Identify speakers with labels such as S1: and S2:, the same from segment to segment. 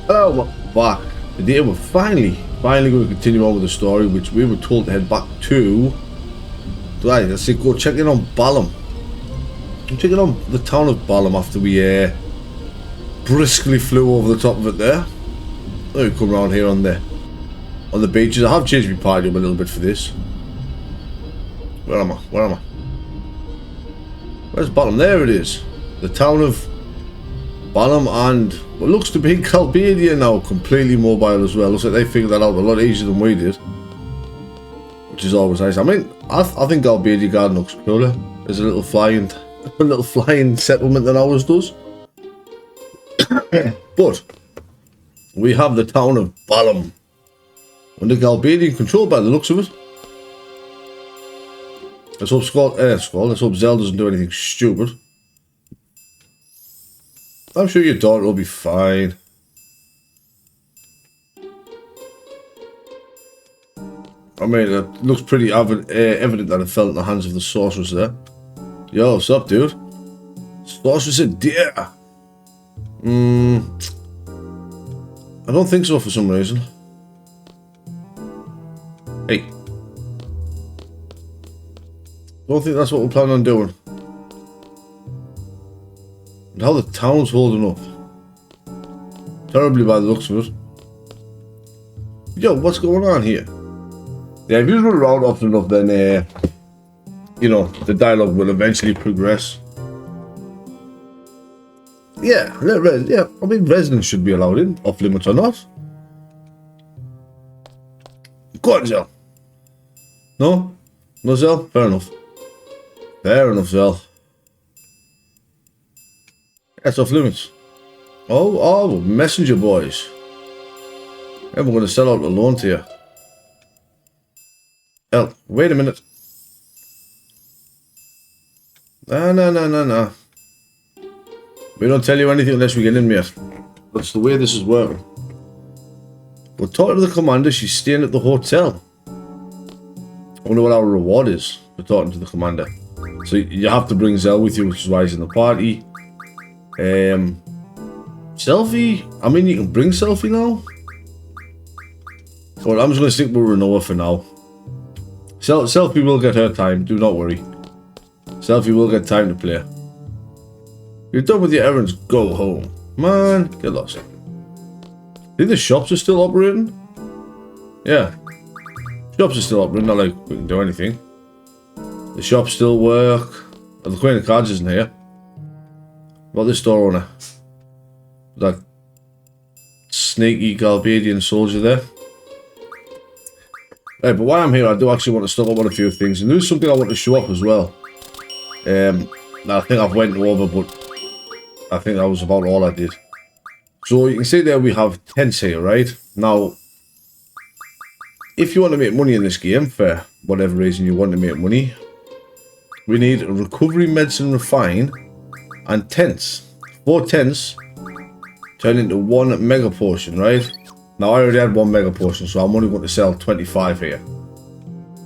S1: Oh, we're back. Today we're finally going to continue on with the story, which we were told to head back to. Right, let's see, go check in on Balamb. I'm checking on the town of Balamb after we briskly flew over the top of it there. Let me come around here on the beaches. I have changed my party up a little bit for this. Where am I? Where's Balamb? There it is. The town of Balamb, and what looks to be Calbadia now, completely mobile as well. Looks like they figured that out a lot easier than we did, which is always nice. I mean, I think Calbadia Garden looks cooler. There's a little flying settlement than ours does. But we have the town of Balamb under Calbadian control by the looks of it. Let's hope let's hope Zell doesn't do anything stupid. I'm sure your daughter will be fine. I mean, it looks pretty evident that it fell in the hands of the sorceress there. Yo, what's up, dude? Sorceress a deer. I don't think so for some reason. Hey. Don't think that's what we're planning on doing. And how the town's holding up. Terribly by the looks of it. Yo, what's going on here? Yeah, if you run around often enough, then you know, the dialogue will eventually progress. Yeah, I mean, residents should be allowed in, off limits or not. Go on, Zell. No? No, Zell? Fair enough. Fair enough, Zell. That's off limits. Oh, messenger boys. And we're going to sell out the loan to you. Hell, wait a minute. No. We don't tell you anything unless we get in, mate. That's the way this is working. We're talking to the commander. She's staying at the hotel. I wonder what our reward is for talking to the commander. So you have to bring Zell with you, which is why he's in the party. Selfie? I mean, you can bring Selfie now. Well, I'm just going to stick with Renoa for now. Selfie will get her time, do not worry. Selfie will get time to play. You're done with your errands, go home. Man, get lost. Think the shops are still operating? Yeah. Shops are still operating, not like we can do anything. The shops still work. Oh, the Queen of Cards isn't here. What about this store owner? That sneaky Calbadian soldier there. Right, but while I'm here, I do actually want to stock up on a few things, and there's something I want to show off as well. I think I've went over, but I think that was about all I did. So you can see there we have tents here, right? Now, if you want to make money in this game, for whatever reason you want to make money, we need a recovery medicine refine and tents. 4 tents turn into 1 mega potion, right? Now I already had 1 mega potion, so I'm only going to sell 25 here,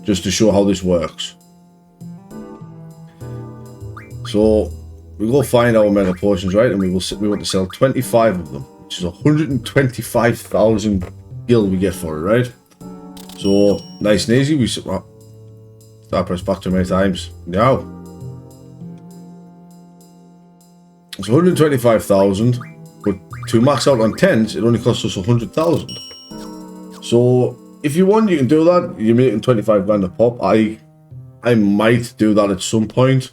S1: just to show how this works. So we go find our mega potions, right? And we want to sell 25 of them, which is 125,000 gil we get for it, right? So nice and easy. We start press back too many times. Now it's 125,000, but to max out on 10s, it only costs us 100,000. So if you want, you can do that. You're making 25 grand a pop. I might do that at some point.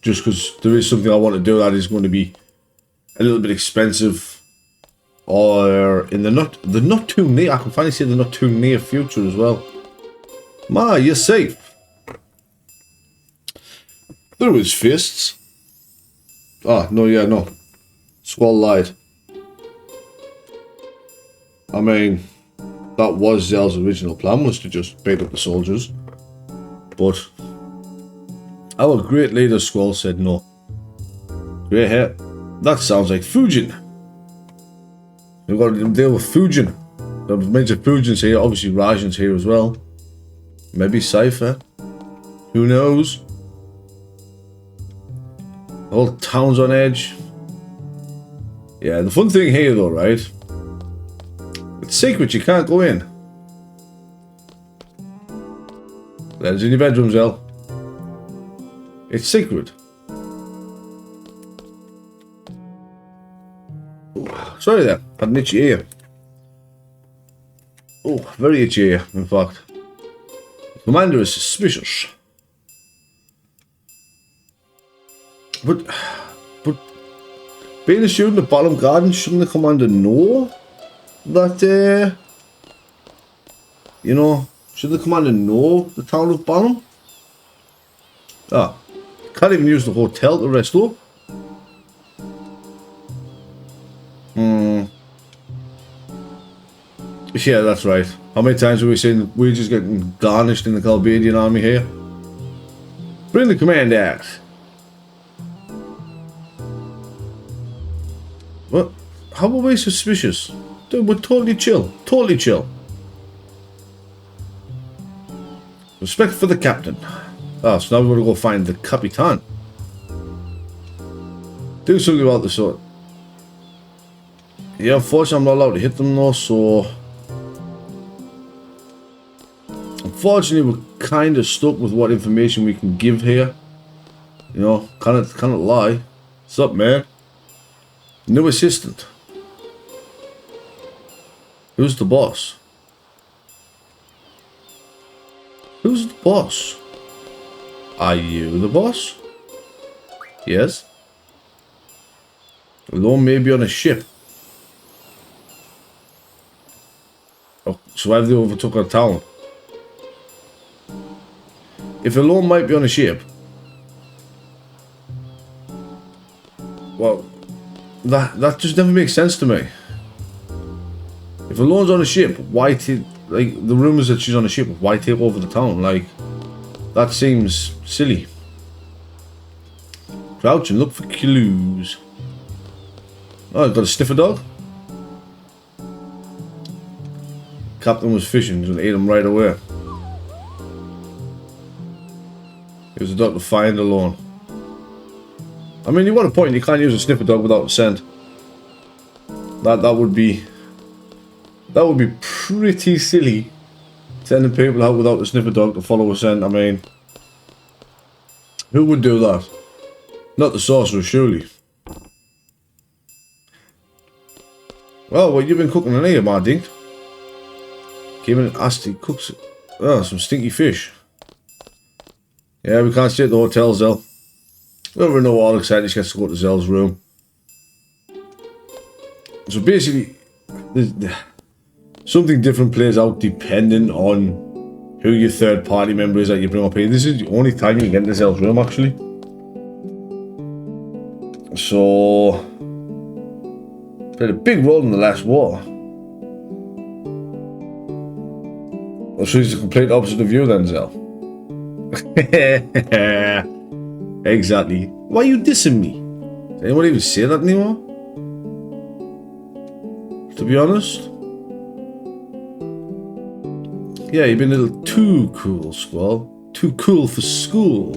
S1: Just because there is something I want to do that is going to be a little bit expensive, or in the not too near. I can finally say the not too near future as well. Ma, you're safe. Through his fists. Ah, no, yeah, no. Squall lied. I mean, that was Zell's original plan, was to just beat up the soldiers. But our great leader Squall said no. Grey hair. That sounds like Fujin. We've got to deal with Fujin. The major Fujin's here, obviously Rajan's here as well. Maybe Cypher. Who knows? The whole town's on edge. Yeah, the fun thing here though, right? It's secret, you can't go in. That's in your bedroom, Zell. It's secret. Ooh, sorry there, had an itchy ear. Oh, very itchy ear, in fact. The commander is suspicious. But being a student at Balamb Garden, shouldn't the commander know that, you know, should the commander know the town of Balamb? Ah, can't even use the hotel to rest up. Yeah, that's right. How many times have we seen we're just getting garnished in the Calvadian army here? Bring the command axe. What? How are we suspicious? Dude, we're totally chill. Totally chill. Respect for the captain. Ah, so now we're going to go find the Capitan. Do something about the sword. Yeah, unfortunately I'm not allowed to hit them though, so... Unfortunately we're kind of stuck with what information we can give here. You know, cannot lie. What's up, man? New assistant. Who's the boss? Who's the boss? Are you the boss? Yes. Alone maybe on a ship. Oh, so have they overtook our town? If alone might be on a ship, well, that just never makes sense to me. If Alone's on a ship, why take, like, the rumors that she's on a ship, why take over the town? Like, that seems silly. Crouch and look for clues. Oh, got a sniffer dog. Captain was fishing and ate him right away. He was a dog to find Alone. I mean, you got a point. You can't use a sniffer dog without a scent. That would be pretty silly. Sending people out without a sniffer dog to follow a scent. I mean, who would do that? Not the sorcerer, surely. Well, what you've been cooking in here, my dink? Came in and asked, he cooks some stinky fish. Yeah, we can't stay at the hotel, Zell. Whoever know all excited, she gets to go to Zell's room. So basically, something different plays out depending on who your third party member is that you bring up here. This is the only time you can get into Zell's room, actually. So, played a big role in the last war. Well, so he's the complete opposite of you then, Zell. Exactly. Why are you dissing me? Does anyone even say that anymore? To be honest? Yeah, you've been a little too cool, Squall. Too cool for school.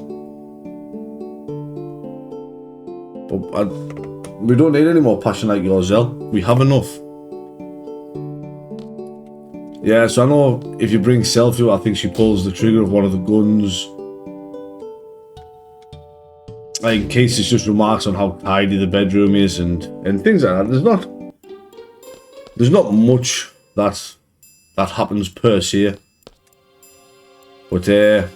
S1: But we don't need any more passion like yours, Zell. We have enough. Yeah, so I know if you bring Selfie, I think she pulls the trigger of one of the guns. Like, in case it's just remarks on how tidy the bedroom is and things like that. There's not much that happens per se. But you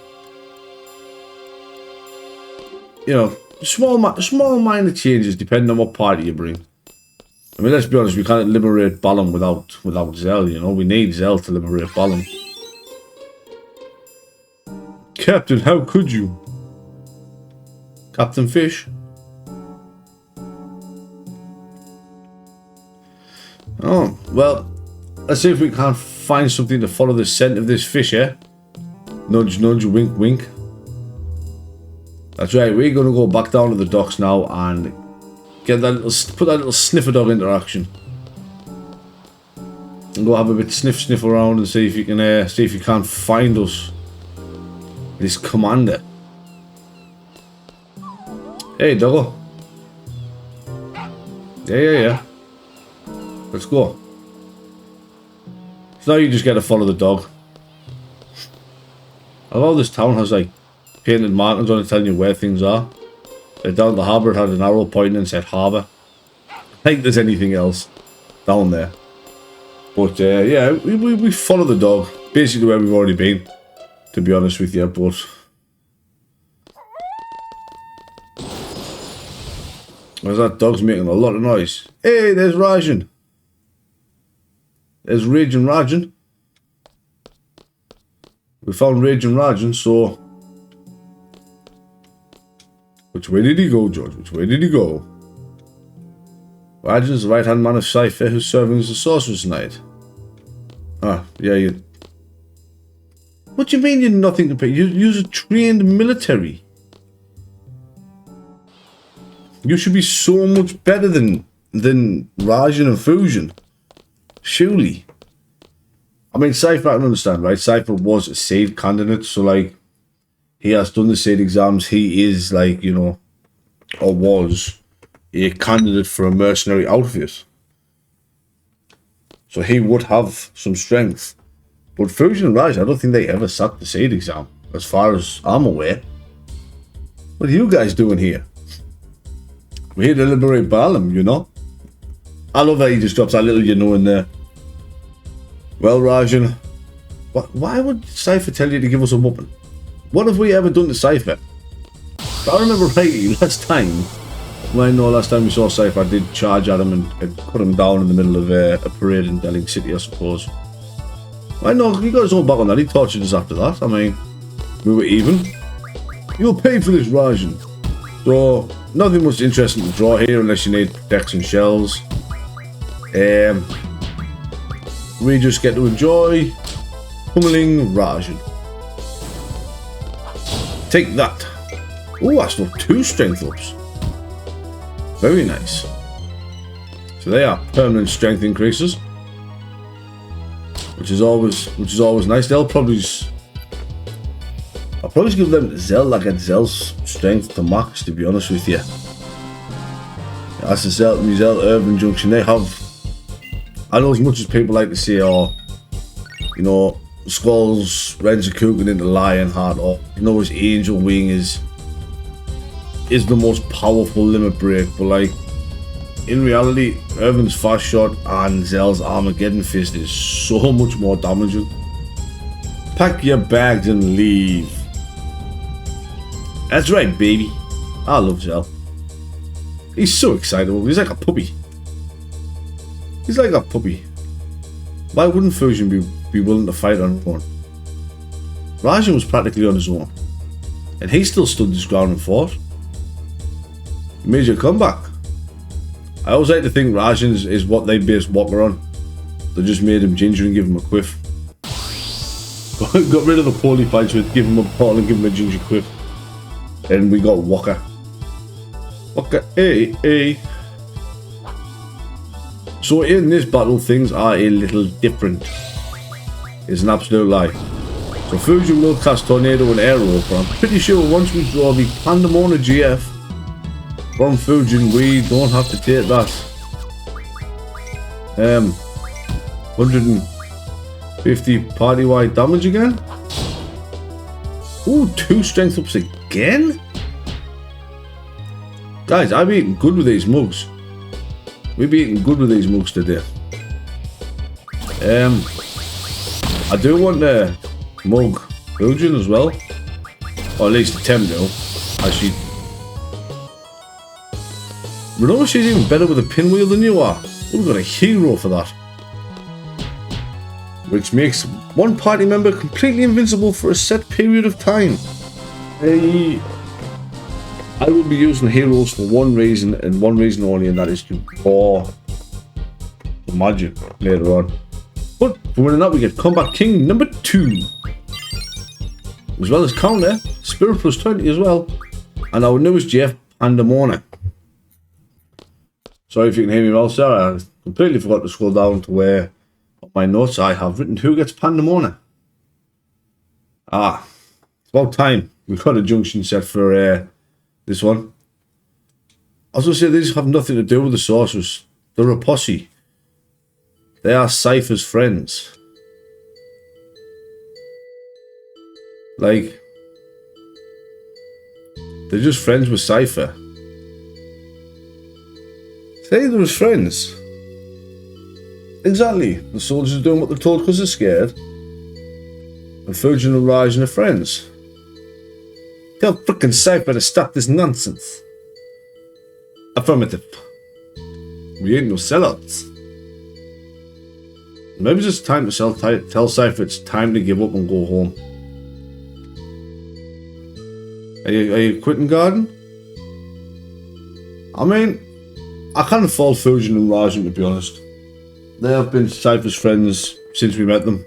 S1: know, small minor changes depending on what party you bring. I mean, let's be honest, we can't liberate Balamb without Zell, you know. We need Zell to liberate Balamb. Captain, how could you? Captain Fish? Oh, well, let's see if we can't find something to follow the scent of this fish, eh? Nudge, nudge, wink, wink. That's right, we're going to go back down to the docks now and get that put that little sniffer dog into action. And go have a bit sniff around and see if you can find us this commander. Hey, doggo. Yeah. Let's go. So now you just get to follow the dog. I love this town has like painted markings on it telling you where things are. Like down at the harbour it had an arrow pointing and said harbour. I think there's anything else down there. But yeah, we follow the dog. Basically where we've already been, to be honest with you, but... Where's that dog's making a lot of noise? Hey, there's Rajan. There's Raging Rajan. We found Raging Rajan, so... Which way did he go, George? Which way did he go? Rajan's the right-hand man of Cypher who's serving as a sorceress tonight. Ah, yeah, you... What do you mean you're nothing to pay? You're a trained military. You should be so much better than Rajan and Fusion. Surely. I mean, Cypher, I can understand, right? Cypher was a SAID candidate, so, like, he has done the SAID exams. He is, like, you know, or was a candidate for a mercenary outfit. So he would have some strength. But Fusion and Raj, I don't think they ever sat the SAID exam, as far as I'm aware. What are you guys doing here? We're here to liberate Balamb, you know? I love that he just drops that little you know in there. Well, Rajan, why would Cypher tell you to give us a weapon? What have we ever done to Cypher? If I remember rightly, last time we saw Cypher, I did charge at him and put him down in the middle of a parade in Delling City, I suppose. I know, he got his own back on that. He tortured us after that. I mean, we were even. You'll pay for this, Rajan. So, nothing much interesting to draw here unless you need protection shells. We just get to enjoy pummeling Rajan. Take that. Oh, I still 2 strength ups. Very nice. So they are permanent strength increases, which is always nice. I'll probably give them to Zell. I get Zell's strength to max, to be honest with you. That's the Zell Urban Junction. They have. I know as much as people like to say, oh, you know, Squall's Renzakugan into Lionheart, or you know, his Angel Wing is the most powerful limit break, but like in reality, Irvin's Fast Shot and Zell's Armageddon Fist is so much more damaging. Pack your bags and leave. That's right, baby. I love Zell. He's so excitable. He's like a puppy. He's like a puppy. Why wouldn't Fusion be willing to fight on his own? Rajan was practically on his own, and he still stood his ground and fought. Major comeback. I always like to think Rajan is what they based Walker on. They just made him ginger and give him a quiff. Got rid of the poorly fights with give him a bottle and give him a ginger quiff. And we got Walker. Walker, hey. So in this battle, things are a little different. It's an absolute lie. So Fusion will cast Tornado and Aero, but I'm pretty sure once we draw the Pandemona GF from Fusion, we don't have to take that. 150 party-wide damage again. Ooh, 2 strength ups again? Guys, I'm eating good with these mugs. We'll be eating good with these mugs today. I do want to mug Fusion as well. Or at least attempt to. Actually, but no, she's even better with a pinwheel than you are. We've got a hero for that. Which makes one party member completely invincible for a set period of time. I will be using heroes for one reason and one reason only, and that is to draw the magic later on. But for winning that, we get Combat King number 2. As well as counter, Spirit plus 20 as well. And our newest GF, Pandemona. Sorry if you can hear me well, sir. I completely forgot to scroll down to where on my notes I have written who gets Pandemona. Ah, it's about time. We've got a junction set for this one. I was going to say these have nothing to do with the sorcerers. They're a posse. They are Cypher's friends. Like, they're just friends with Cypher. Say they was friends. Exactly. The soldiers are doing what they're told because they're scared. And Fujin and Raijin are friends. Tell frickin' Cypher to stop this nonsense. Affirmative. We ain't no sellouts. Maybe it's just time to tell Cypher it's time to give up and go home. Are you quitting Garden? I mean, I can't fault Fujin and Raijin, to be honest. They have been Cypher's friends since we met them.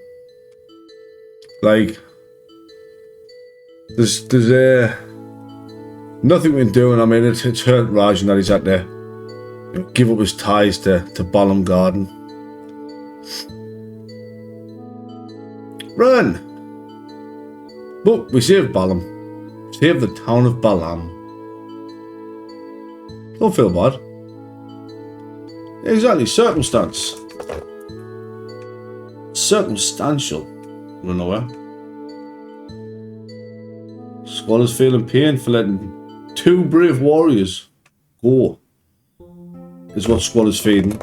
S1: Like, there's nothing we can do, and I mean, it's hurt Raijin that he's had to give up his ties to Balamb Garden. Run! But we saved Balamb. Saved the town of Balamb. Don't feel bad. Exactly, circumstance. Circumstantial. Run away. Squall is feeling pain for letting 2 brave warriors go. Is what Squall is feeding.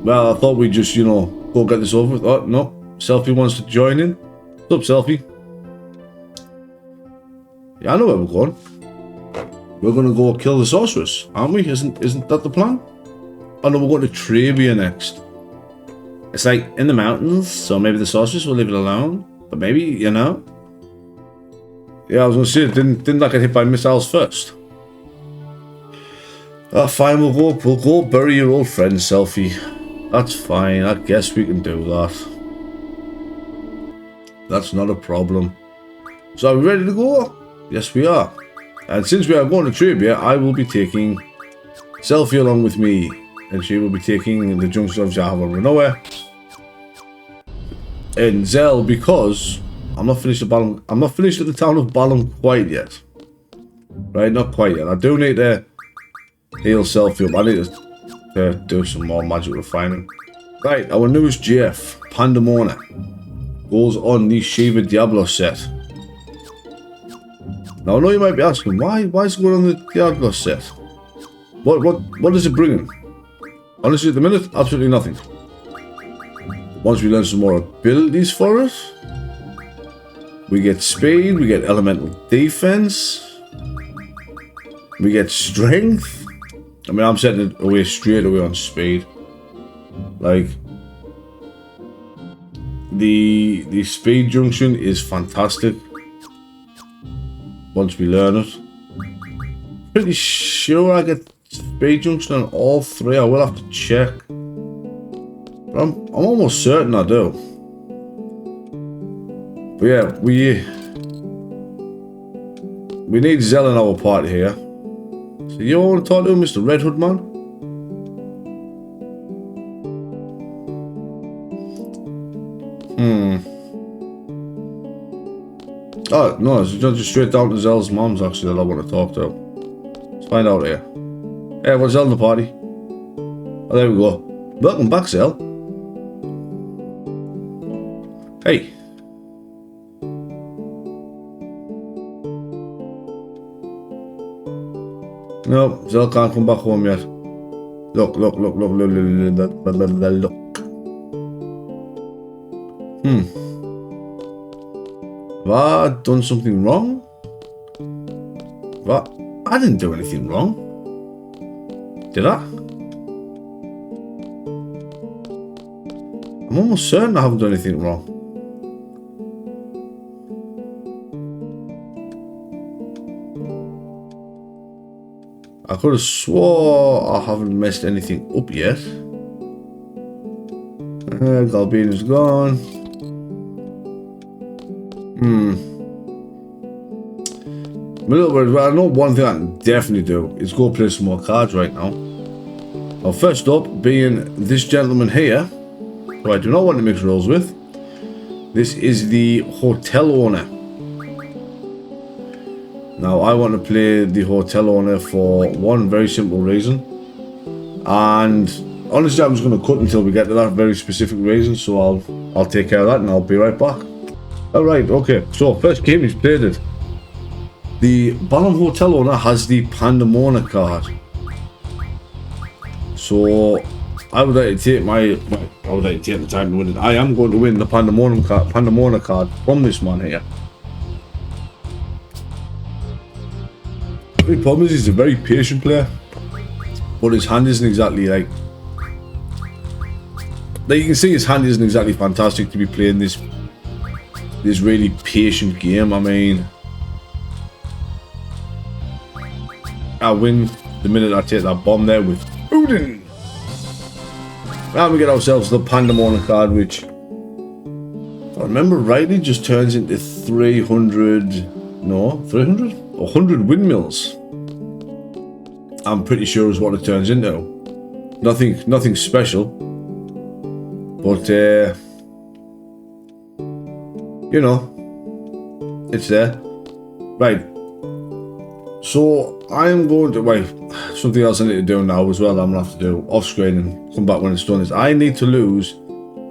S1: Well, I thought we'd just, go get this over with. Oh, no. Selfie wants to join in. What's up, Selfie? Yeah, I know where we're going. We're going to go kill the sorceress, aren't we? Isn't that the plan? Oh no, we're going to Trabia next. It's like in the mountains, so maybe the sorceress will leave it alone. But maybe, Yeah, I was going to say, didn't that get hit by missiles first? Ah, fine, we'll go bury your old friend, Selfie. That's fine, I guess we can do that. That's not a problem. So are we ready to go? Yes, we are. And since we are going to Trabia, I will be taking Selfie along with me. And she will be taking the junction of Java Renoa. And Zell, because I'm not finished at the town of Balamb quite yet. Right, not quite yet. I do need to heal Selfie up. I need to do some more magic refining. Right, our newest GF, Pandemona, goes on the Shiva Diablo set. Now I know you might be asking, why is it going on the Diablo set? What is it bringing? Honestly, at the minute, absolutely nothing. Once we learn some more abilities for it, we get speed, we get elemental defense, we get strength. I mean, I'm setting it away straight away on speed. Like, the speed junction is fantastic. Once we learn it, pretty sure I get speed junction on all 3. I will have to check, but I'm almost certain I do. But yeah, we need Zell in our party here. So you want to talk to him, Mr. Red Hood man? Oh, no, it's just straight down to Zell's mom's actually that I want to talk to. Let's find out here. Hey, what's Zell in the party? Oh, there we go. Welcome back, Zell. Hey. No, Zell can't come back home yet. Look. Have I done something wrong? What? I didn't do anything wrong. Did I? I'm almost certain I haven't done anything wrong. I could have swore I haven't messed anything up yet. Galbean is gone. I know one thing I can definitely do is go play some more cards right now. Now, first up, being this gentleman here, who I do not want to mix rolls with. This is the hotel owner. Now, I want to play the hotel owner for one very simple reason. And Honestly, I'm just going to cut until we get to that very specific reason, so I'll take care of that and I'll be right back. Alright, okay, so first game is played it. The Balamb hotel owner has the Pandemona card. So I would like to take the time to win it. I am going to win the Pandemona card from this man here. The problem is he's a very patient player, but his hand isn't exactly like you can see his hand isn't exactly fantastic to be playing this really patient game. I mean, I win the minute I take that bomb there with Odin. Now we get ourselves the Pandemona card, which, if I remember rightly, just turns into 100 windmills. I'm pretty sure is what it turns into. Nothing special, but you know, it's there. Right. So I'm going to something else I need to do now as well. I'm gonna have to do off screen and come back when it's done. Is I need to lose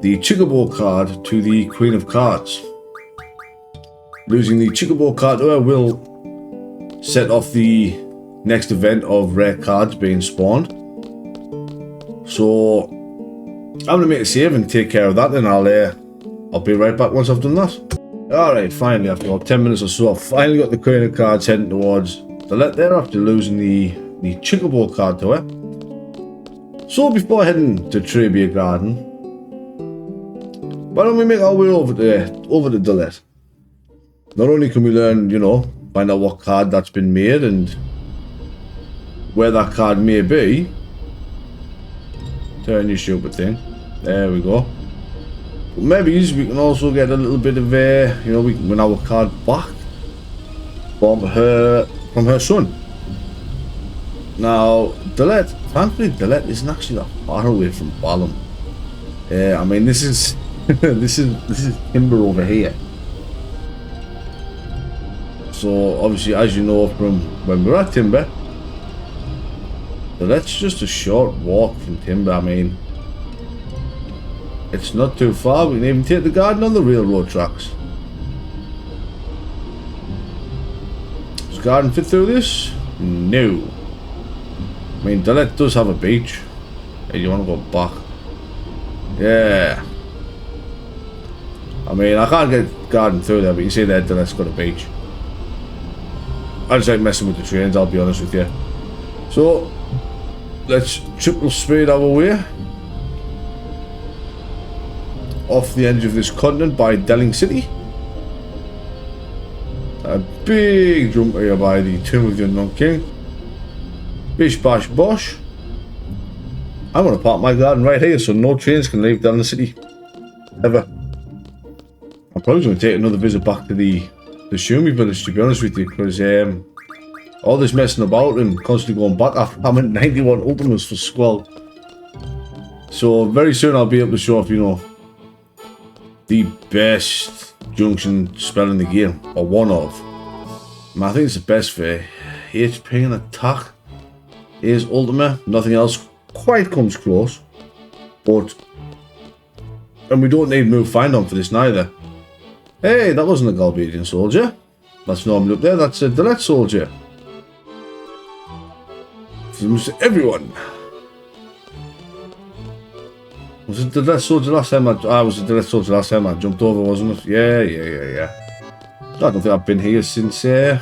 S1: the Chickabow card to the Queen of Cards. Losing the Chickabow card to her will set off the next event of rare cards being spawned. So I'm gonna make a save and take care of that, and I'll be right back once I've done that. Alright, finally after about 10 minutes or so, I've finally got the Queen of Cards heading towards the let there after losing the Chickabow card to her. So before heading to Trabia Garden, why don't we make our way over to Delete? Not only can we learn, you know, find out what card that's been made and where that card may be. Turn your stupid thing. There we go. But maybe we can also get a little bit of you know, we can win our card back from her son. Now, Delete, thankfully Delete isn't actually that far away from Balamb. I mean, this is this is Timber over here. So obviously, as you know from when we were at Timber, Delete's just a short walk from Timber. I mean, it's not too far. We can even take the garden on the railroad tracks. Does the garden fit through this? No. I mean, Delete does have a beach. Hey, you want to go back? Yeah. I mean, I can't get garden through there, but you see there, Delete's got a beach. I just like messing with the trains, I'll be honest with you. So, let's triple speed our way off the edge of this continent by Delling City. A big jump here by the Tomb of the Unknown King. Bish bash bosh. I'm going to park my garden right here so no trains can leave Delling City. Ever. I'm probably going to take another visit back to the Shumi village, to be honest with you, because all this messing about and constantly going back after I'm at 91 ultimates for Squall. So very soon I'll be able to show off, you know, the best junction spell in the game, or one of. And I think it's the best for HP and attack is ultimate. Nothing else quite comes close, and we don't need move find on for this neither. Hey, that wasn't a Galbadian soldier. That's normally up there. That's a Delete soldier. Everyone. Was it the Delete soldier last time I was a Delete soldier last time I jumped over, wasn't it? Yeah. I don't think I've been here since I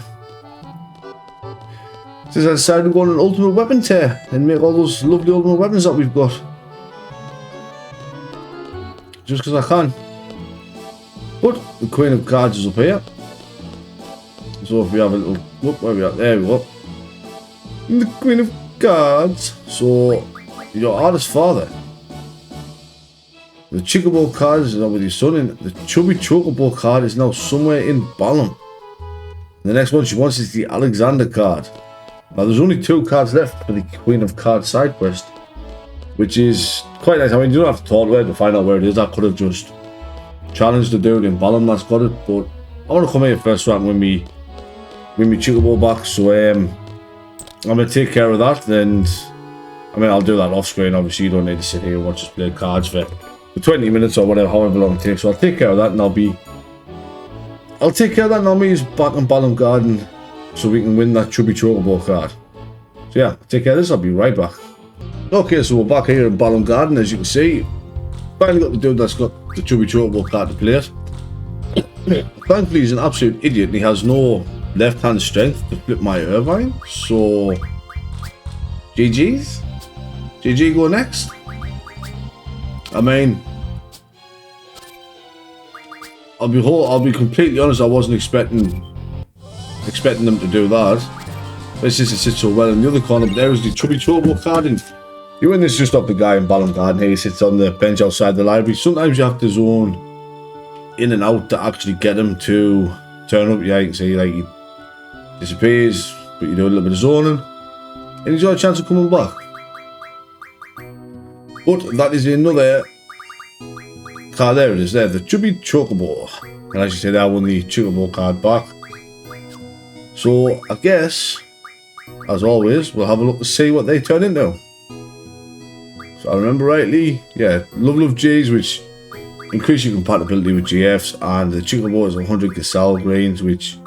S1: decided to go on an ultimate weapon tear and make all those lovely ultimate weapons that we've got. Just because I can. But the Queen of Cards is up here. So if we have a little look where we are, there we go. The Queen of Cards. So your artist father. The Chickabow card is now with your son, and the Chubby Chocobo card is now somewhere in Balamb. The next one she wants is the Alexander card. Now there's only 2 cards left for the Queen of Cards side quest, which is quite nice. I mean, you don't have to talk about it to find out where it is. I could have just challenged the dude in Balamb that's got it, but I want to come here first so I can win me Chocobo back. So I'm gonna take care of that, and I mean, I'll do that off screen. Obviously, you don't need to sit here and watch us play cards for 20 minutes or whatever, however long it takes. So I'll take care of that, and I'll take care of that, and I'll be back on Balamb Garden so we can win that Chubby Chocobo card. So yeah, take care of this. I'll be right back. Okay, so we're back here in Balamb Garden, as you can see. Finally got the dude that's got the Chubby Chocobo card to play it. Thankfully, he's an absolute idiot, and he has no left-hand strength to flip my Irvine. So, GG's. GG go next. I mean, I'll be completely honest. I wasn't expecting them to do that. It's just it sits so well in the other corner. But there is the Chubby Chocobo card, and you win this just off the guy in Balamb Garden. Here he sits on the bench outside the library. Sometimes you have to zone in and out to actually get him to turn up. Yeah, you can see like he disappears, but you do a little bit of zoning, and he's got a chance of coming back. But that is another card. There it is there, the Chubby Chocobo. And as you say, I won the Chocobo card back. So I guess, as always, we'll have a look to see what they turn into. So I remember rightly, yeah, Love G's, which increase your compatibility with GFs, and the Chocobo is 100 Gasal Greens, which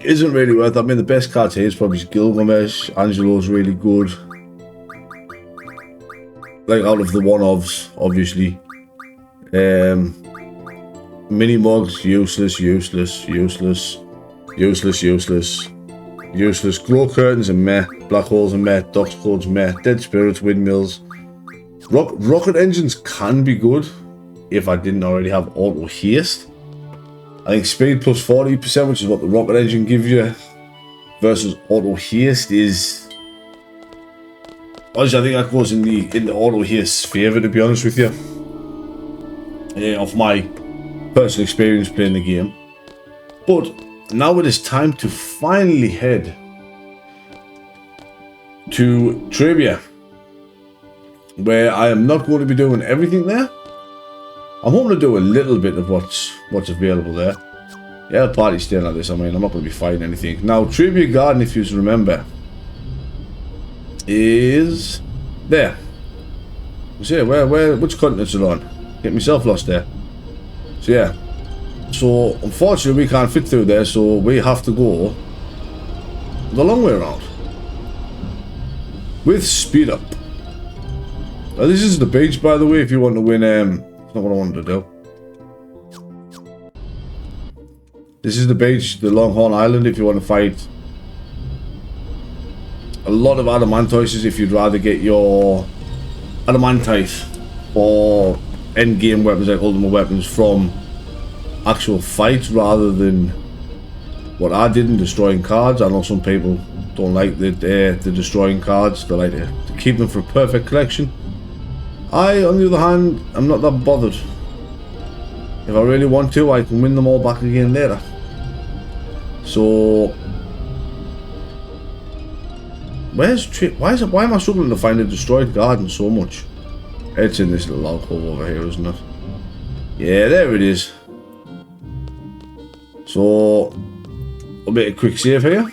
S1: isn't really worth it. I mean, the best cards here is probably Gilgamesh. Angelo's really good. Like, out of the one-offs, obviously. Mini Mugs, useless. Glow Curtains and meh. Black Holes and meh. Dox Codes meh. Dead Spirits, Windmills. Rocket Engines can be good if I didn't already have Auto Haste. I think speed plus 40%, which is what the Rocket Engine gives you, versus Auto Haste is... Honestly, I think that goes in the Auto Haste's favour, to be honest with you. Of my personal experience playing the game. But now it is time to finally head to Trabia, where I am not going to be doing everything there. I'm hoping to do a little bit of what's available there. Yeah, the party's staying like this. I mean, I'm not going to be fighting anything. Now, Trabia Garden, if you remember, is there. So yeah, which continent's it on? Get myself lost there. So yeah. So unfortunately we can't fit through there, so we have to go the long way around. With speed up. Now, this is the beach, by the way, if you want to win. It's not what I wanted to do. This is the beach, the Longhorn Island, if you want to fight a lot of adamantoises, if you'd rather get your adamantite or end-game weapons like ultimate weapons from actual fights rather than what I did in destroying cards. I know some people don't like the destroying cards. They like to keep them for a perfect collection. I, on the other hand, am not that bothered. If I really want to, I can win them all back again later. So why am I struggling to find a destroyed garden so much? It's in this little alcove over here, isn't it? Yeah, there it is. So I'll make a quick save here.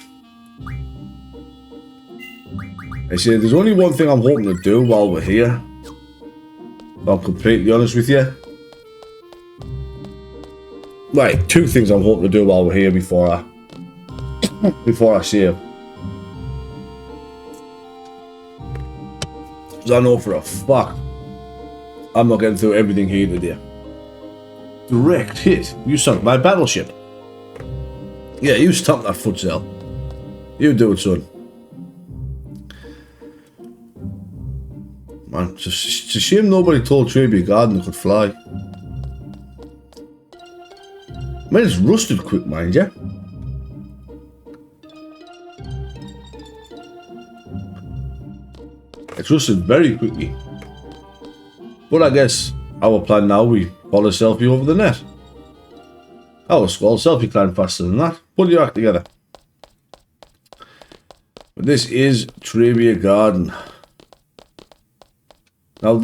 S1: I say there's only one thing I'm hoping to do while we're here. If I'm completely honest with you. Right, two things I'm hoping to do while we're here before I save. Because I know for a fact I'm not getting through everything here today. Direct hit. You sunk my battleship. Yeah, you stomp that foot cell. You do it, son. Man, it's a shame nobody told Trabia Garden it could fly. I mean, it's rusted quick, mind you. It's rusted very quickly. But I guess our plan now, we follow Selfie over the net. Our squall Selfie climbed faster than that. Pull your act together. But this is Trabia Garden. Now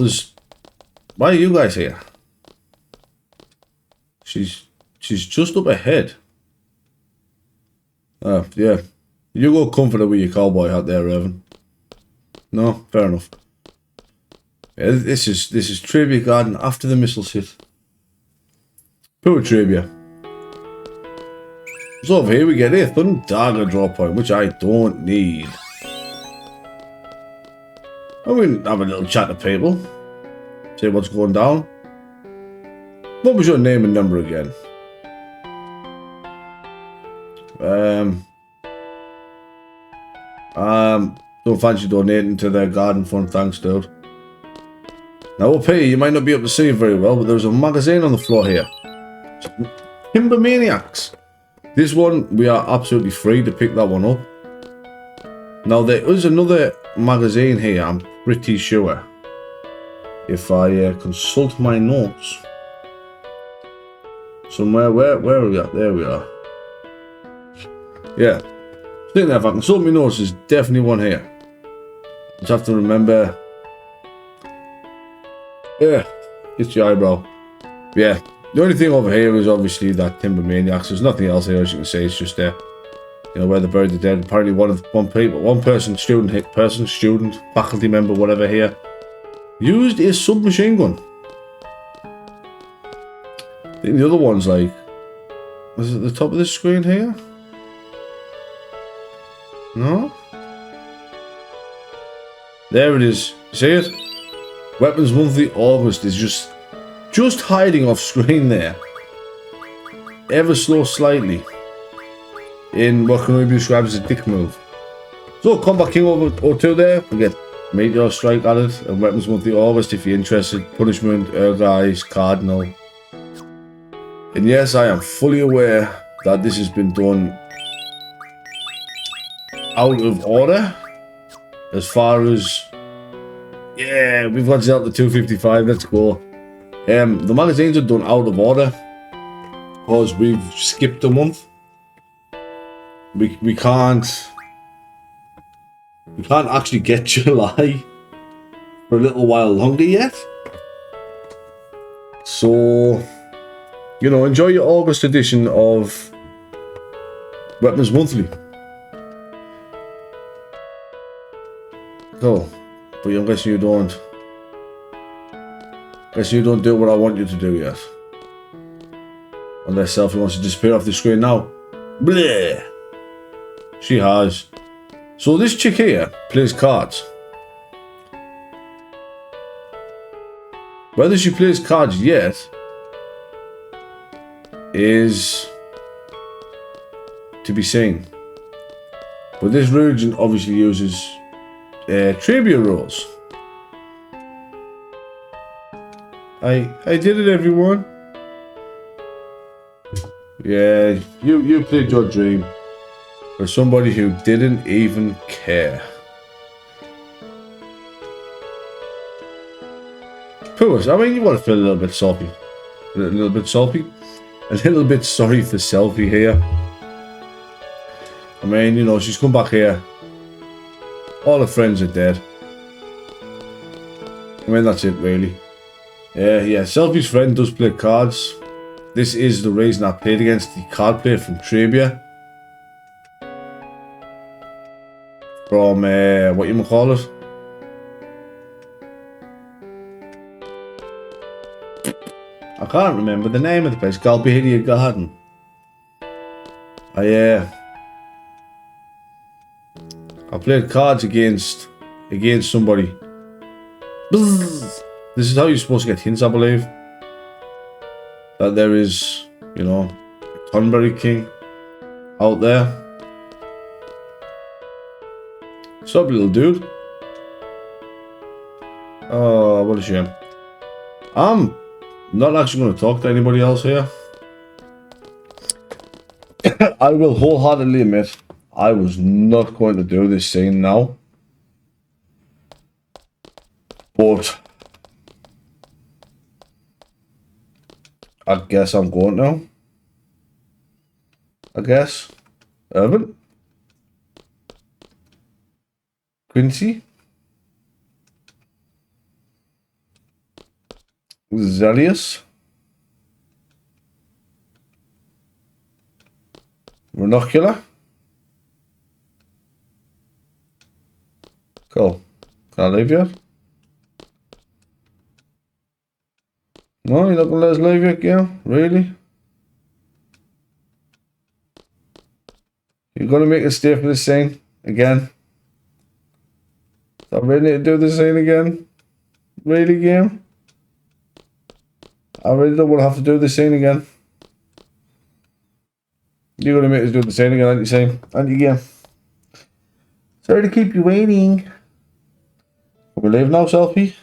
S1: why are you guys here? She's just up ahead. Yeah. You go comforted with your cowboy hat there, Evan. No, fair enough. Yeah, this is Trabia Garden after the missiles hit. Poor Trabia. So over here we get a Thundagger draw point, which I don't need. And we have a little chat to people. See what's going down. What was your name and number again? Don't fancy donating to their garden fund, thanks, dude. Now up here, you might not be able to see it very well, but there's a magazine on the floor here. Timber Maniacs. This one, we are absolutely free to pick that one up. Now there is another magazine here, I'm pretty sure. If I consult my notes. Somewhere, where are we at? There we are. Yeah. I think that if I consult my notes, there's definitely one here. Just have to remember. Yeah, it's your eyebrow. Yeah. The only thing over here is obviously that Timber Maniacs. There's nothing else here, as you can see. It's just there. You know, where they buried the dead. Apparently one person, student, faculty member, whatever here, used a submachine gun. I think the other one's like, is it at the top of the screen here? No? There it is. See it? Weapons Monthly August is just hiding off screen there. Ever so slightly. In what can only be described as a dick move. So, Combat King over 02 there. We get Meteor Strike added. And Weapons Monthly August if you're interested. Punishment, Urgeist, Cardinal. And yes, I am fully aware that this has been done out of order. As far as... Yeah, we've got Zelda 255, let's go. The magazines are done out of order. Because we've skipped a month. We can't actually get July for a little while longer yet. So, you know, enjoy your August edition of Weapons Monthly. Cool. But I'm guessing you don't. Guessing you don't do what I want you to do yet. Unless Selfie wants to disappear off the screen now. Bleh. She has. So this chick here plays cards. Whether she plays cards yet is to be seen. But this religion obviously uses Trabia rules. I did it, everyone. Yeah, you played your dream. For somebody who didn't even care. Puss, I mean, you want to feel a little bit salty. A little bit salty. A little bit sorry for Selfie here. I mean, you know, she's come back here. All her friends are dead. I mean, that's it, really. Yeah, Selfie's friend does play cards. This is the reason I played against the card player from Trabia. From, what you call it? I can't remember the name of the place. Galbadia Garden. I played cards against somebody. Bzzz. This is how you're supposed to get hints, I believe. That there is, you know, a Tonberry King out there. What's up, little dude? Oh, what a shame. I'm not actually going to talk to anybody else here. I will wholeheartedly admit I was not going to do this scene now. But I guess I'm going now. I guess. Urban? Quincy? Zelius? Renocular? Cool. Can I leave yet? No, you're not gonna let us leave yet, Gail? Really? You're gonna make us stay for this scene again? I'm ready to do the scene again? Really, Gail? I really don't want to have to do the scene again. You're gonna make us do the scene again, aren't you, Sam? Aren't you, Gail? Sorry to keep you waiting. Can we leave now, Selfie?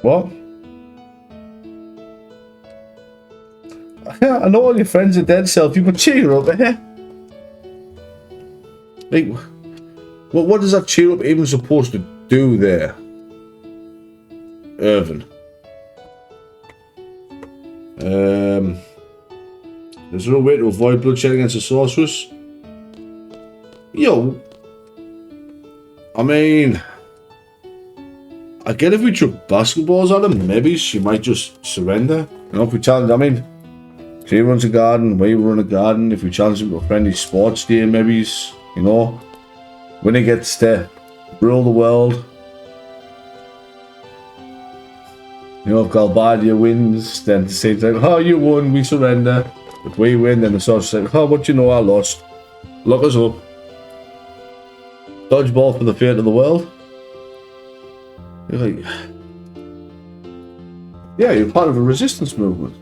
S1: What? I know all your friends are dead, Selfie, but cheer up, eh? Like, what is that cheer up even supposed to do there? Irvin. Is there a way to avoid bloodshed against a sorceress? Yo, I mean, I get if we chuck basketballs at her, maybe she might just surrender. You know, if we challenge, I mean, she runs a garden, we run a garden. If we challenge him to a friendly sports day, maybe he's, you know, when he gets to rule the world. You know, if Galbadia wins, then to say like, oh, you won, we surrender. If we win, then the sorcerer's like, oh, what you know, I lost. Lock us up. Dodgeball for the fate of the world. You're like, yeah, you're part of a resistance movement.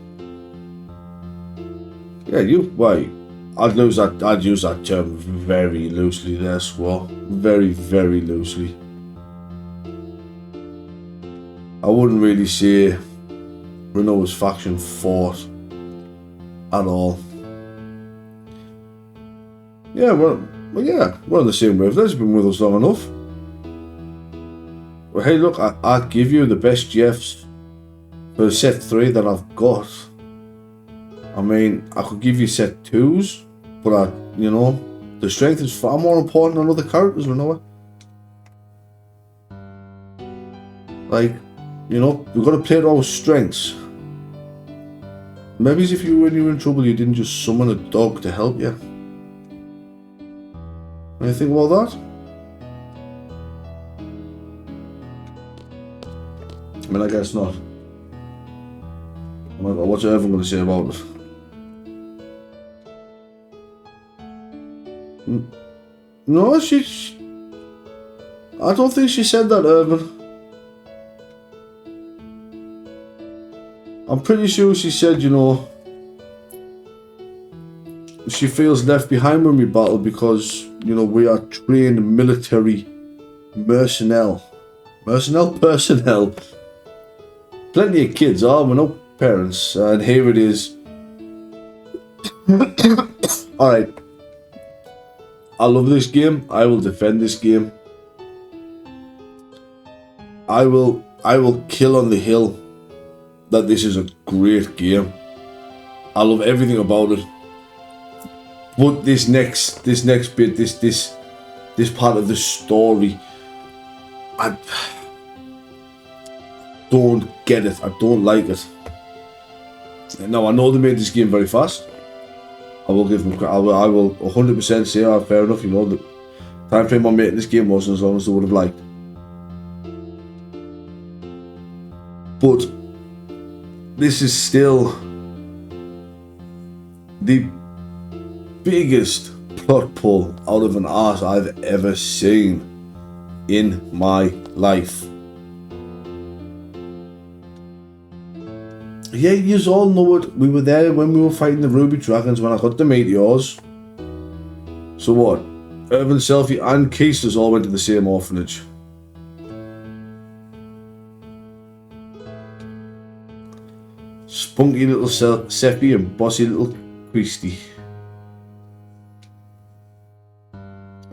S1: Yeah, why? I'd use that term very loosely there, Squaw. Very, very loosely. I wouldn't really say Renault's faction fought at all. Yeah, we're on the same wavelength. You've been with us long enough. Well, hey, look, I'll give you the best Jeffs for set 3 that I've got. I mean, I could give you set 2s, but you know, the strength is far more important than other characters, Renault. Like, you know, we've got to play to our strengths. Maybe if when you were in trouble, you didn't just summon a dog to help you. Anything about that? I mean, I guess not. Oh my God, what's everyone going to say about it? No, I don't think she said that, Irvin. I'm pretty sure she said, you know, she feels left behind when we battle because, you know, we are trained military personnel. Plenty of kids are, we're no parents, and here it is. Alright. I love this game. I will defend this game. I will kill on the hill that this is a great game. I love everything about it. But this next bit, this part of the story, I don't get it. I don't like it. Now I know they made this game very fast. I will give them. I will 100% say, oh, fair enough. You know, the time frame on making this game wasn't as long as they would have liked. But this is still the biggest plot pull out of an art I've ever seen in my life. Yeah, you all know it. We were there when we were fighting the Ruby Dragons when I got the meteors. So what? Irvin, Selfie and Keisters all went to the same orphanage. Spunky little Seppi and bossy little Christy.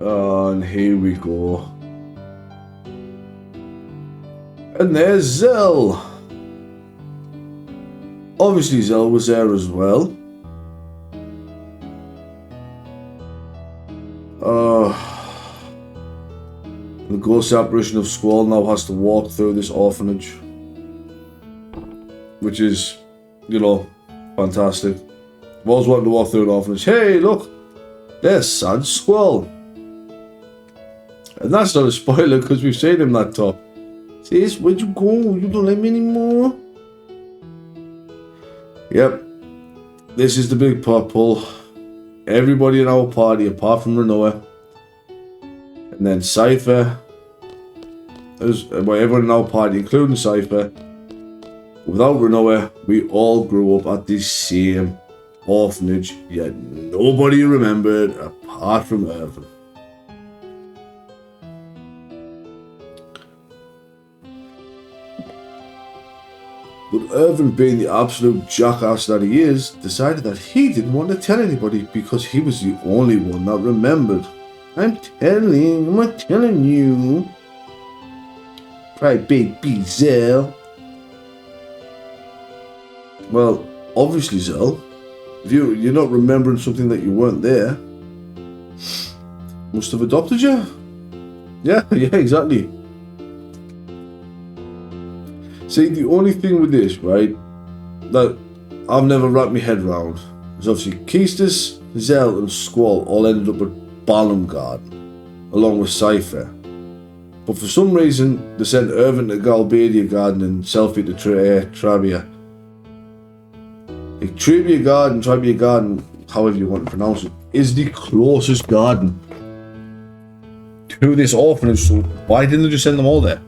S1: And here we go. And there's Zell. Obviously Zell was there as well. The ghost apparition of Squall now has to walk through this orphanage. Which is, you know, fantastic. I've always wanted to walk through an orphanage. Hey, look! There's Sad Squall. And that's not a spoiler because we've seen him that top. Sis, where'd you go? You don't like me anymore? Yep. This is the big purple. Everybody in our party apart from Renoa. And then Cypher. Well, everyone in our party, including Cypher. Without Renoa, we all grew up at the same orphanage, yet nobody remembered apart from Irvin. But Irvin, being the absolute jackass that he is, decided that he didn't want to tell anybody because he was the only one that remembered. I'm not telling you. Right, baby Zell. Well, obviously, Zell, if you're not remembering something that you weren't there, must have adopted you. Yeah, exactly. See, the only thing with this, right, that I've never wrapped my head around is obviously Keistis, Zell, and Squall all ended up at Balamb Garden, along with Cypher. But for some reason, they sent Irvin to Galbadia Garden and Selfie to Trabia. Like, Trabia Garden, however you want to pronounce it, is the closest garden to this orphanage, so why didn't they just send them all there?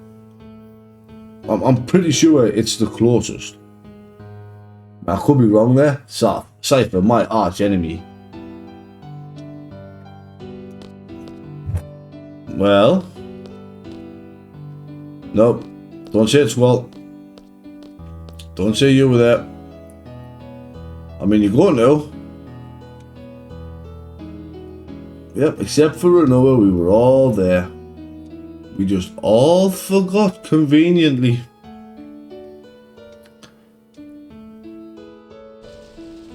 S1: I'm pretty sure it's the closest. I could be wrong there. Cypher, my arch enemy. Well, nope. Don't say it's well. Don't say you were there. I mean, you're going now. Yep, except for Renoa, we were all there. We just all forgot conveniently.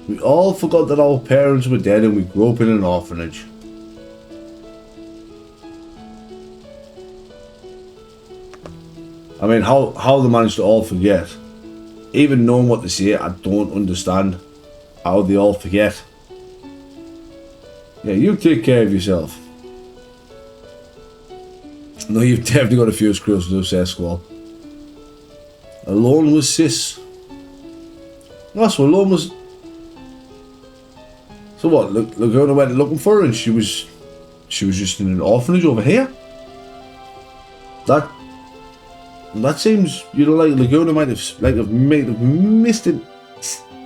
S1: We all forgot that our parents were dead and we grew up in an orphanage. I mean, how they managed to all forget. Even knowing what they say, I don't understand how they all forget. Yeah, you take care of yourself. No, you've definitely got a few screws to do, says Squall. Alone with Sis. That's what alone was. So what? Laguna went looking for her, and she was just in an orphanage over here. That seems, you know, like Laguna might have missed it a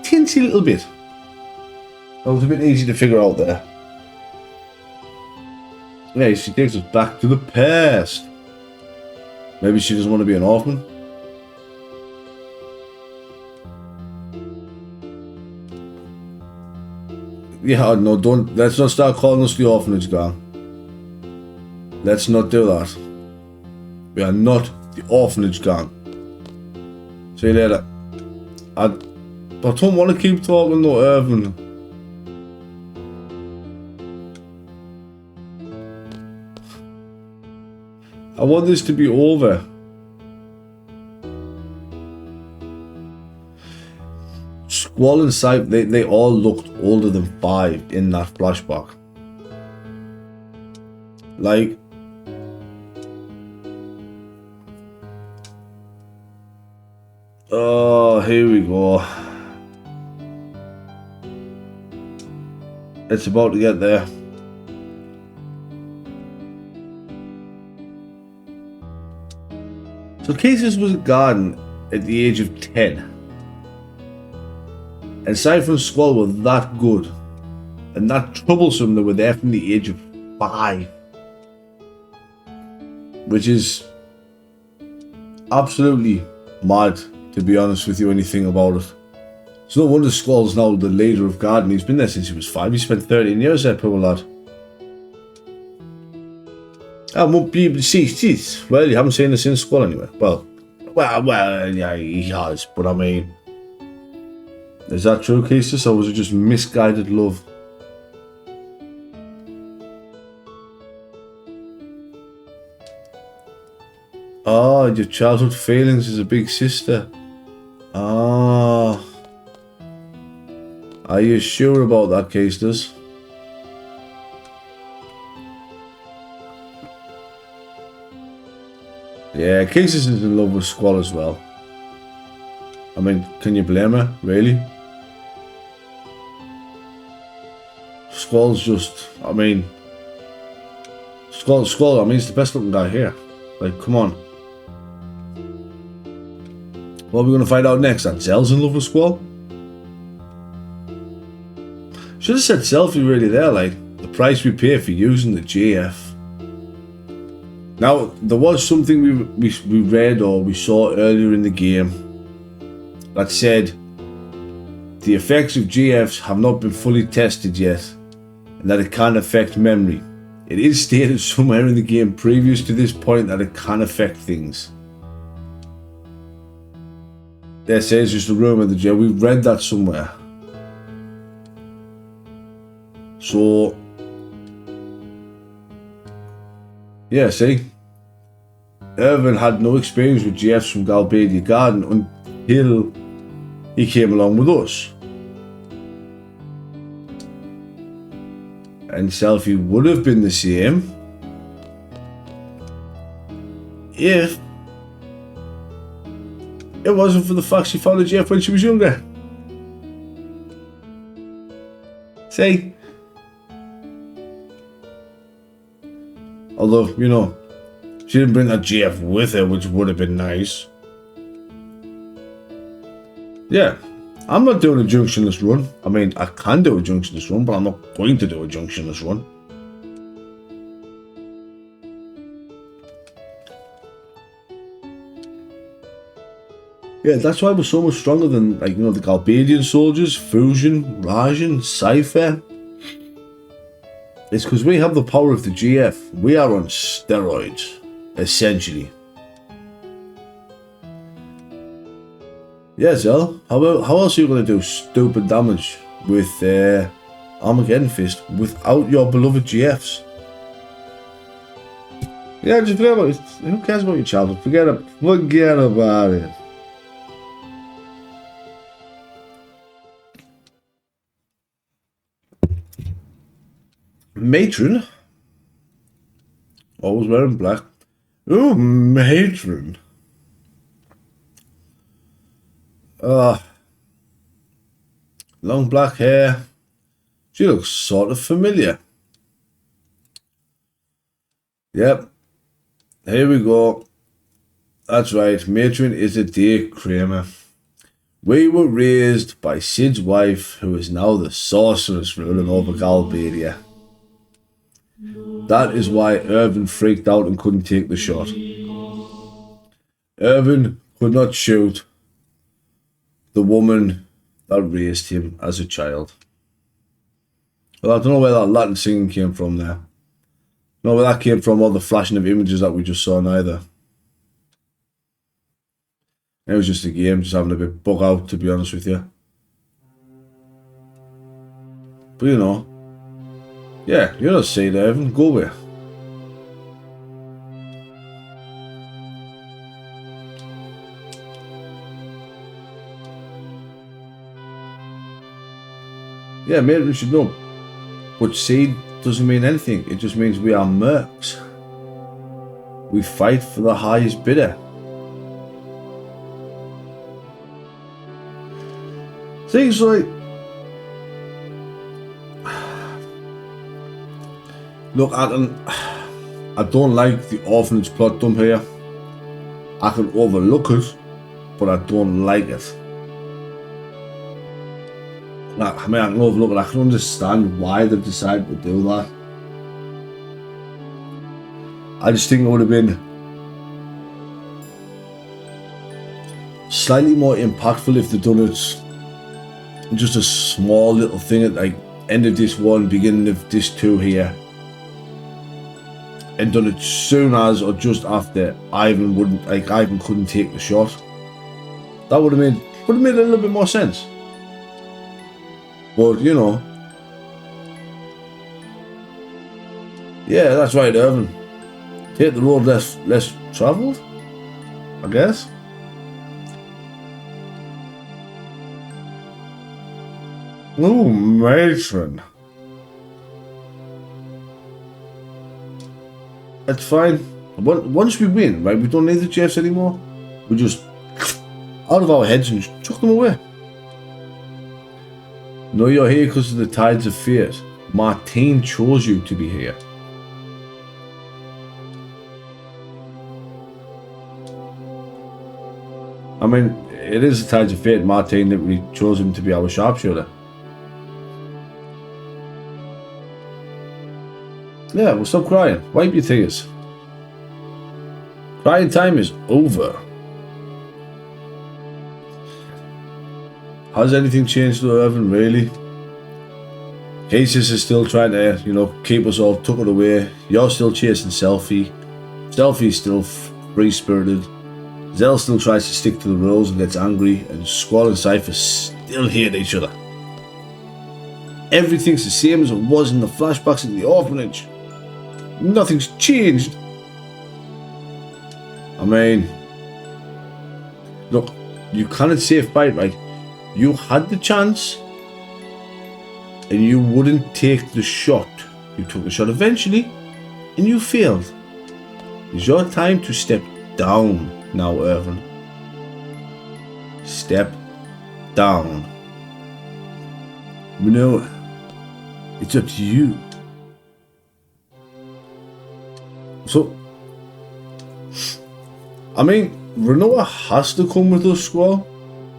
S1: teensy little bit. That was a bit easy to figure out there. Yeah, she takes us back to the past. Maybe she doesn't want to be an orphan. Yeah, no, let's not start calling us the orphanage gang. Let's not do that. We are not the orphanage gang. See you later. I don't want to keep talking to Irvin. I want this to be over. Squall and Sipe, they all looked older than 5 in that flashback. Like, oh, here we go. It's about to get there. So Cases was a garden at the age of 10. And Cypher and Squall were that good and that troublesome they were there from the age of 5. Which is absolutely mad, to be honest with you, anything about it. It's no wonder Squall's now the leader of Garden. He's been there since he was 5. He spent 13 years there, poor lad. I won't be able to see this. Well, you haven't seen this in Squall anyway. Well, yeah, he has, but I mean, is that true, Keistis, or was it just misguided love? Oh, your childhood feelings as a big sister. Ah. Are you sure about that, Keistis? Yeah, Casey is in love with Squall as well. I mean, can you blame her, really? Squall's just, I mean, Squall, I mean, he's the best looking guy here. Like, come on. What are we going to find out next? That Zell's in love with Squall? Should have said selfie really there, like, the price we pay for using the GF. Now, there was something we read or we saw earlier in the game that said the effects of GFs have not been fully tested yet and that it can affect memory. It is stated somewhere in the game previous to this point that it can affect things. There says just a rumour that yeah, we've read that somewhere. So yeah, see, Irvin had no experience with GFs from Galbadia Garden until he came along with us. And selfie would have been the same if it wasn't for the fact she found a GF when she was younger. See? Although, you know, she didn't bring that GF with her, which would have been nice. Yeah, I'm not doing a junctionless run. I mean, I can do a junctionless run, but I'm not going to do a junctionless run. Yeah, that's why we're so much stronger than, like, you know, the Galbadian soldiers, Fusion, Rajan, Cypher. It's because we have the power of the GF. We are on steroids, essentially. Yeah, Zell, how else are you going to do stupid damage with Armageddon Fist without your beloved GFs? Yeah, just forget about it. Who cares about your childhood? Forget about it. Matron? Always wearing black. Ooh, Matron. Long black hair. She looks sort of familiar. Yep. Here we go. That's right. Matron is a dear Kramer. We were raised by Sid's wife, who is now the sorceress ruling over Galbadia. That is why Irvin freaked out and couldn't take the shot. Irvin could not shoot the woman that raised him as a child. Well, I don't know where that Latin singing came from there. No, where that came from, or the flashing of images that we just saw neither. It was just a game, just having a bit bug out, to be honest with you. But you know, yeah, you're not saying Irvin, go away. Yeah, maybe we should know. But seed doesn't mean anything. It just means we are mercs. We fight for the highest bidder. Things like... Look, I don't like the orphanage plot dump here. I can overlook it, but I don't like it. I mean, I can overlook it. I can understand why they've decided to do that. I just think it would have been slightly more impactful if they'd done it just a small little thing at like end of this one, beginning of this two here, and done it soon as or just after Ivan couldn't take the shot. That would have made a little bit more sense. But you know, yeah, that's right, Irvin. Take the road less travelled, I guess. Oh, Matron. That's fine. Once we win, right, we don't need the Jeffs anymore. We just out of our heads and just chuck them away. No, you're here because of the tides of fate. Martine chose you to be here. I mean, it is the tides of fate. Martine literally chose him to be our sharpshooter. Yeah, well, stop crying. Wipe your tears. Crying time is over. Has anything changed though, Evan? Really? Cases is still trying to, you know, keep us all tucked away. You're still chasing Selfie. Selfie's still free-spirited. Zell still tries to stick to the rules and gets angry. And Squall and Cypher still hate each other. Everything's the same as it was in the flashbacks in the orphanage. Nothing's changed. I mean, look, you cannot say a fight, right? You had the chance and you wouldn't take the shot. You took the shot eventually and you failed. It's your time to step down now, Irvin. Step down. No, it's up to you. So, I mean, Renoa has to come with us, Squall.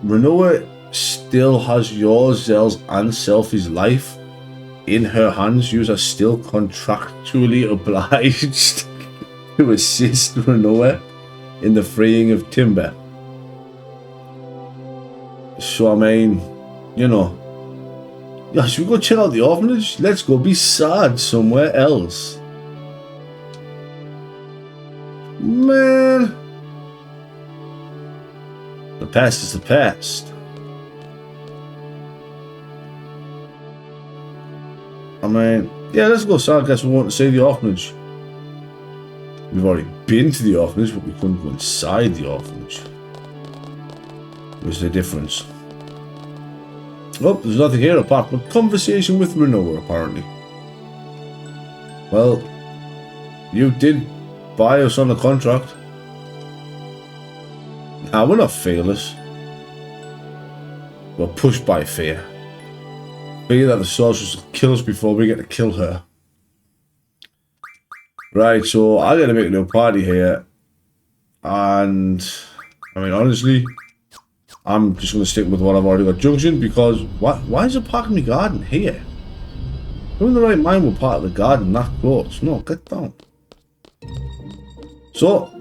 S1: Renoa still has yours, Zell's, and Selfie's life in her hands. You are still contractually obliged to assist Renoa in the freeing of Timber. So, I mean, you know, yeah, should we go chill out the orphanage? Let's go be sad somewhere else. Man, the past is the past. I mean, yeah, let's go. So I guess we want to see the orphanage. We've already been to the orphanage, but we couldn't go inside the orphanage. What's the difference? Oh, there's nothing here apart from conversation with Renoa, apparently. Well, you did buy us on a contract. Nah, we're not fearless. We're pushed by fear. Fear that the sorceress will kill us before we get to kill her. Right, so I gotta make a new party here. And I mean, honestly, I'm just gonna stick with what I've already got. Junction, because why is it parking the garden here? Who in the right mind will park the garden that close? No, get down. So,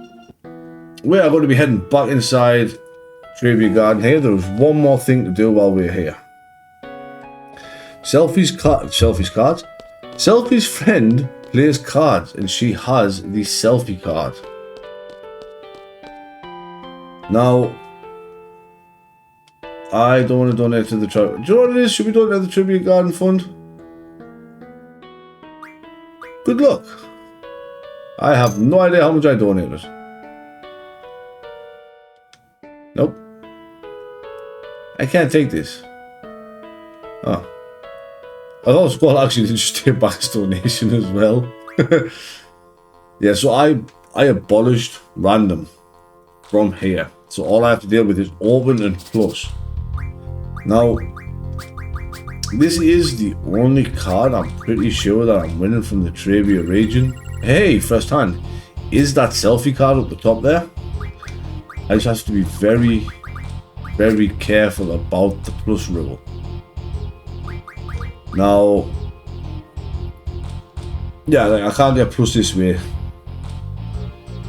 S1: we are going to be heading back inside Trabia Garden here. There's one more thing to do while we're here. Selfie's cards. Selfie's friend plays cards and she has the selfie card. Now, I don't want to donate to the Trabia. Do you know what it is? Should we donate to the Trabia Garden Fund? Good luck. I have no idea how much I donated. Nope. I can't take this. Oh. I thought Squall actually did just take back his donation as well. Yeah, so I abolished random from here. So all I have to deal with is open and plus. Now, this is the only card I'm pretty sure that I'm winning from the Trabia region. Hey, first hand, is that selfie card up the top there? I just have to be very, very careful about the plus rule. Now, yeah, like I can't get plus this way.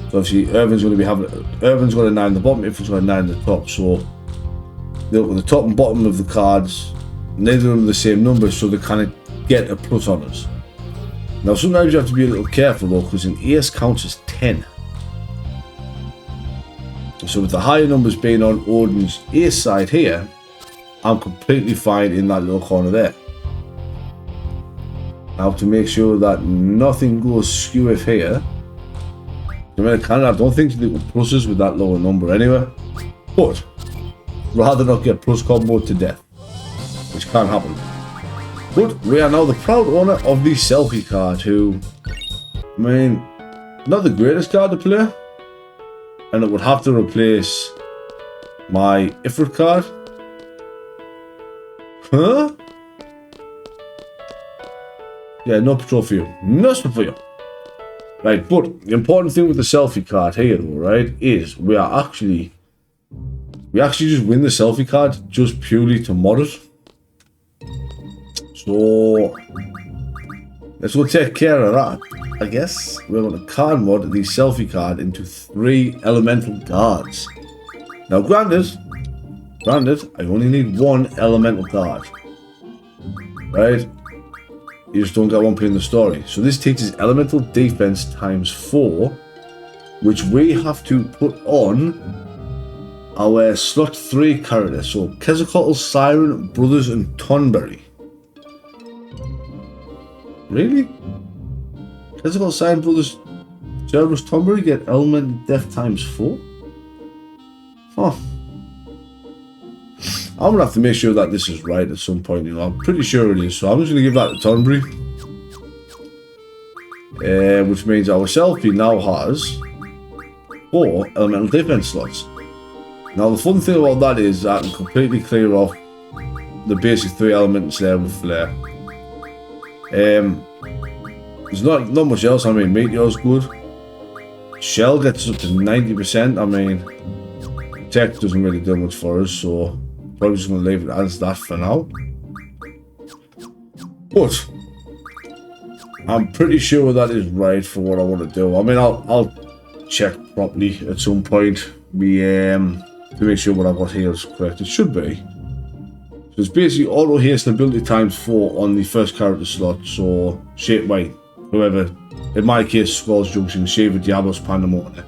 S1: So obviously, Irvin's going to be having, Irvin's got a 9 at the bottom, Ifrin's got a 9 at the top. So they look at the top and bottom of the cards, neither of them are the same numbers, so they kind of get a plus on us. Now, sometimes you have to be a little careful though, because an ace counts as 10. So with the higher numbers being on Odin's ace side here, I'm completely fine in that little corner there. Now to make sure that nothing goes skew here, I don't think they do pluses with that lower number anyway, but rather not get plus comboed to death, which can't happen. But we are now the proud owner of the selfie card, who, I mean, not the greatest card to play, and it would have to replace my Ifrit card. Huh? Yeah, no patrol for you. Nothing for you. Right, but the important thing with the selfie card here, though, right, is we actually just win the selfie card just purely to mod it. So let's go take care of that. I guess we're going to card mod the selfie card into 3 elemental guards. Now, granted, I only need 1 elemental guard, right? You just don't get one play in the story. So this teaches elemental defense ×4, which we have to put on our slot 3 character. So Quetzalcoatl, Siren, Brothers, and Tonberry. Really? Quetzalcoatl, Siren, Brothers, Cerberus, Tonberry get elemental def ×4? Huh. I'm going to have to make sure that this is right at some point, you know. I'm pretty sure it is. So I'm just going to give that to Tonberry. Which means our selfie now has 4 elemental defense slots. Now the fun thing about that is I can completely clear off the basic 3 elements there with Flare. There's not much else. I mean, Meteor's good. Shell gets up to 90%. I mean, Tech doesn't really do much for us, so probably just going to leave it as that for now. But I'm pretty sure that is right for what I want to do. I mean, I'll check properly at some point to make sure what I've got here is correct. It should be. So it's basically auto haste ability ×4 on the first character slot. So shape white, whoever. In my case, Skull's Junction, Shaver, Diablos, Pandemonium.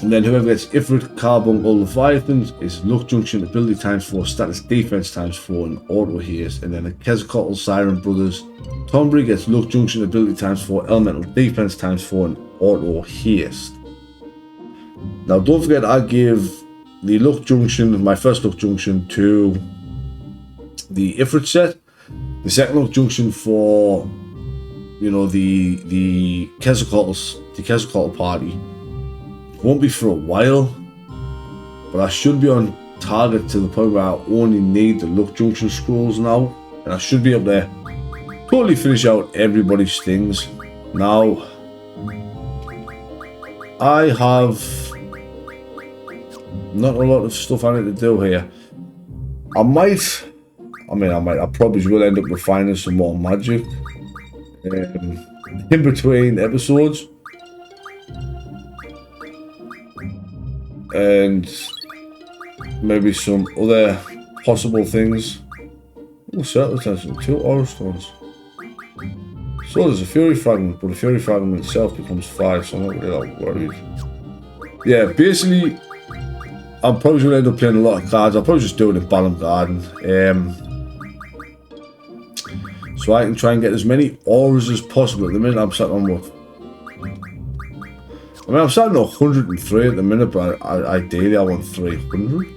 S1: And then whoever gets Ifrit, Carbuncle, Leviathans is Luck Junction, ability ×4, status defense ×4, and auto haste. And then a Quetzalcoatl, Siren, Brothers, Tonberry gets Luck Junction, ability ×4, elemental defense ×4, and auto haste. Now don't forget I gave the Luck Junction, my first Luck Junction, to the Ifrit set. The second Luck Junction for, you know, the Quetzalcoatl party. Won't be for a while, but I should be on target to the point where I only need the Luck Junction scrolls now, and I should be able to totally finish out everybody's things. Now, I have not a lot of stuff I need to do here. I probably will end up refining some more magic in between episodes. And maybe some other possible things. Oh, circle attention, 2 aura stones. So there's a Fury Fragment, but the Fury Fragment itself becomes 5, so I'm not really that worried. Yeah, basically, I'm probably going to end up playing a lot of cards. I'll probably just do it in Balamb Garden. So I can try and get as many auras as possible. At the minute, I'm sat on what? I mean, I'm starting at 103 at the minute, but ideally I want 300.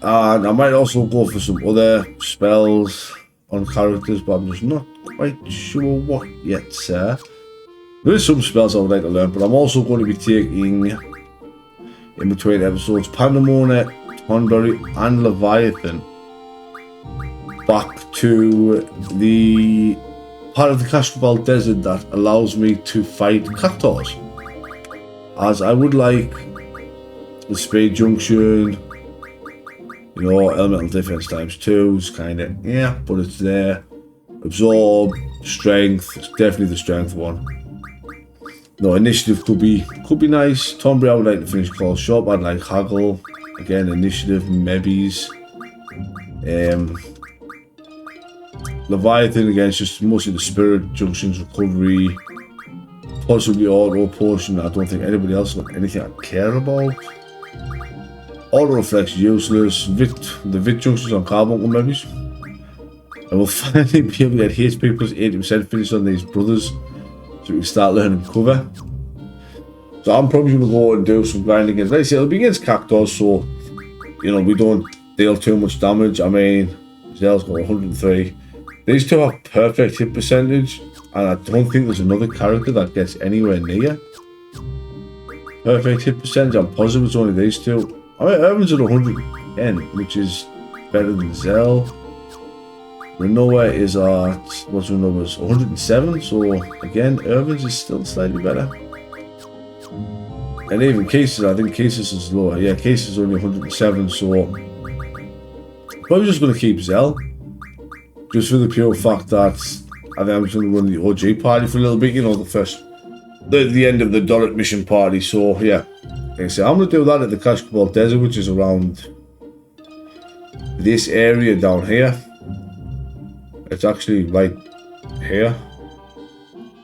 S1: And I might also go for some other spells on characters, but I'm just not quite sure what yet, sir. There is some spells I would like to learn, but I'm also going to be taking, in between episodes, Pandemonium, Tonberry, and Leviathan back to the part of the Castrobal Desert that allows me to fight Cactuars, as I would like the Spade Junction, you know, elemental defense ×2 is kind of, yeah, but it's there. Absorb, strength, it's definitely the strength one. No, initiative could be nice. Tonberry I would like to finish Call Shop. I'd like Haggle, again, initiative, Mebbies. Leviathan again, it's just mostly the Spirit Junctions, recovery, possibly auto potion. I don't think anybody else got anything I care about. Auto reflex useless. The VIII Junctions on Carbuncle Mebbies. And we'll finally be able to get HP plus 80% finish on these brothers, so we can start learning cover. So I'm probably going to go and do some grinding against, like I say, it'll be against Cactuars, so, you know, we don't deal too much damage. I mean, Zell's got 103. These two have perfect hit percentage. And I don't think there's another character that gets anywhere near perfect hit percentage. I'm positive it's only these two. I mean, Irvin's at 110, which is better than Zell. Renoa is at, what's Renoa's, 107, so again, Irvin's is still slightly better. And even Cases, I think Cases is lower. Yeah, Cases is only 107, so probably just going to keep Zell. Just for the pure fact that I think I'm just going to run the OG party for a little bit, you know, the end of the Dorrit mission party. So yeah, like I say, I'm going to do that at the Kashkabal Desert, which is around this area down here. It's actually right here.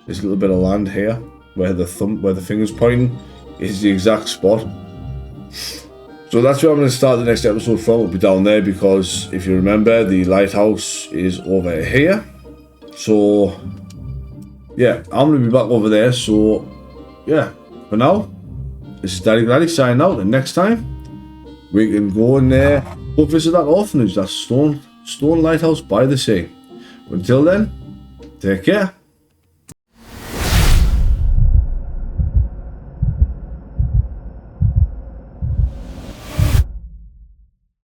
S1: There's a little bit of land here where the finger's pointing is the exact spot. So that's where I'm going to start the next episode from. It'll be down there because if you remember, the lighthouse is over here. So yeah, I'm going to be back over there. So yeah, for now, this is Daddy Gladdy signing out, and next time we can go in there, go visit that orphanage, that stone lighthouse by the sea. Until then, take care.